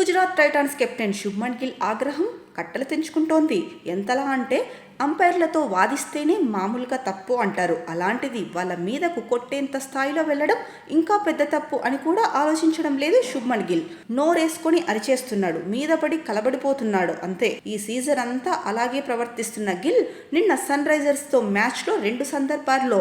Gujarat Titans captain Shubman Gill ఆగ్రహం కట్టలు తెంచుకుంటోంది. ఎంతలా అంటే అంపైర్లతో వాదిస్తేనే మామూలుగా తప్పు అంటారు. అలాంటిది వాళ్ళ మీదకు కొట్టేంత స్థాయిలో వెళ్లడం ఇంకా పెద్ద తప్పు అని కూడా ఆలోచించడం లేదు శుభ్మన్ గిల్. నోరేసుకొని అరిచేస్తున్నాడు, మీద పడి కలబడిపోతున్నాడు. అంతే. ఈ సీజన్ అంతా అలాగే ప్రవర్తిస్తున్న గిల్ నిన్న సన్ రైజర్స్ తో మ్యాచ్లో 2 సందర్భాల్లో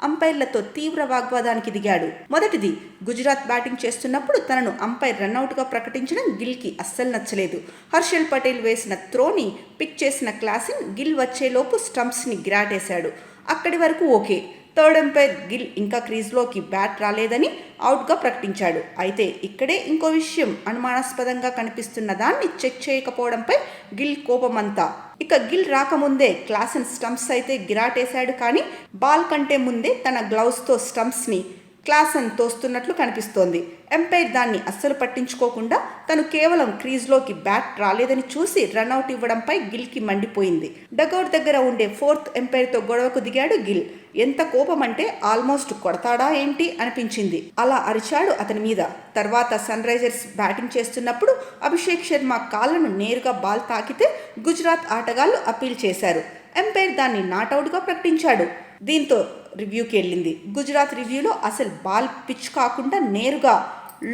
అంపైర్లతో తీవ్ర వాగ్వాదానికి దిగాడు. మొదటిది, గుజరాత్ బ్యాటింగ్ చేస్తున్నప్పుడు తనను అంపైర్ రన్అట్గా ప్రకటించడం గిల్కి అస్సలు నచ్చలేదు. హర్షల్ పటేల్ వేసిన త్రోని పిక్ చేసిన క్లాసిన్ గిల్ వచ్చేలోపు స్టంప్స్ని గిరాటేశాడు. అక్కడి వరకు ఓకే. థర్డ్ అంపైర్ గిల్ ఇంకా క్రీజ్లోకి బ్యాట్ రాలేదని అవుట్గా ప్రకటించాడు. అయితే ఇక్కడే ఇంకో విషయం అనుమానాస్పదంగా కనిపిస్తున్న దాన్ని చెక్ చేయకపోవడంపై గిల్ కోపమంతా. ఇక గిల్ రాకముందే క్లాసన్ స్టంప్స్ అయితే గిరాటేశాడు, కానీ బాల్ కంటే ముందే తన గ్లౌస్తో స్టంప్స్ని క్లాసన్ తోస్తున్నట్లు కనిపిస్తోంది. ఎంపైర్ దాన్ని అస్సలు పట్టించుకోకుండా తను కేవలం క్రీజ్లోకి బ్యాట్ రాలేదని చూసి రన్అట్ ఇవ్వడంపై గిల్కి మండిపోయింది. డగౌట్ దగ్గర ఉండే 4th ఎంపైర్తో గొడవకు దిగాడు గిల్. ఎంత కోపం అంటే ఆల్మోస్ట్ కొడతాడా ఏంటి అనిపించింది. అలా అరిచాడు అతని మీద. తర్వాత సన్ రైజర్స్ బ్యాటింగ్ చేస్తున్నప్పుడు అభిషేక్ శర్మ కాళ్లను నేరుగా బాల్ తాకితే గుజరాత్ ఆటగాళ్లు అప్పీల్ చేశారు. ఎంపైర్ దాన్ని నాట్అవుట్గా ప్రకటించాడు. దీంతో రివ్యూకి వెళ్ళింది. గుజరాత్ రివ్యూలో అసలు బాల్ పిచ్ కాకుండా నేరుగా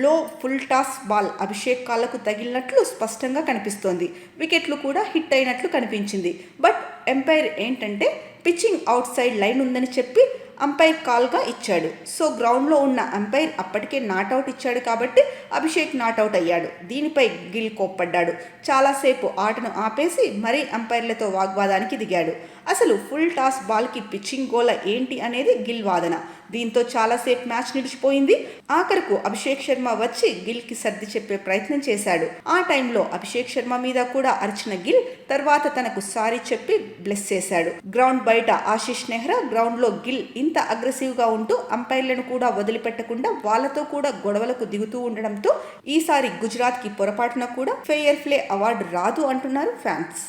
లో ఫుల్ టాస్ బాల్ అభిషేక్ కాళ్లకు తగిలినట్లు స్పష్టంగా కనిపిస్తోంది. వికెట్లు కూడా హిట్ అయినట్లు కనిపించింది. బట్ ఎంపైర్ ఏంటంటే పిచ్చింగ్ అవుట్ సైడ్ లైన్ ఉందని చెప్పి అంపైర్ కాల్గా ఇచ్చాడు. సో గ్రౌండ్లో ఉన్న అంపైర్ అప్పటికే నాట్అవుట్ ఇచ్చాడు కాబట్టి అభిషేక్ నాట్అవుట్ అయ్యాడు. దీనిపై గిల్ కోప్పడ్డాడు. చాలాసేపు ఆటను ఆపేసి మరీ అంపైర్లతో వాగ్వాదానికి దిగాడు. అసలు ఫుల్ టాస్ బాల్కి పిచ్చింగ్ గోల ఏంటి అనేది గిల్ వాదన. దీంతో చాలాసేపు మ్యాచ్ నిలిచిపోయింది. ఆఖరుకు అభిషేక్ శర్మ వచ్చి గిల్కి సర్ది చెప్పే ప్రయత్నం చేశాడు. ఆ టైంలో అభిషేక్ శర్మ మీద కూడా అరిచిన గిల్ తర్వాత తనకు సారీ చెప్పి బ్లెస్ చేశాడు. గ్రౌండ్ బయట ఆశిష్ నెహ్రా, గ్రౌండ్లో గిల్ ఇంత అగ్రెసివ్గా ఉంటూ అంపైర్లను కూడా వదిలిపెట్టకుండా వాళ్ళతో కూడా గొడవలకు దిగుతూ ఉండడంతో ఈసారి గుజరాత్కి పొరపాటున కూడా ఫెయిర్ ప్లే అవార్డు రాదు అంటున్నారు ఫ్యాన్స్.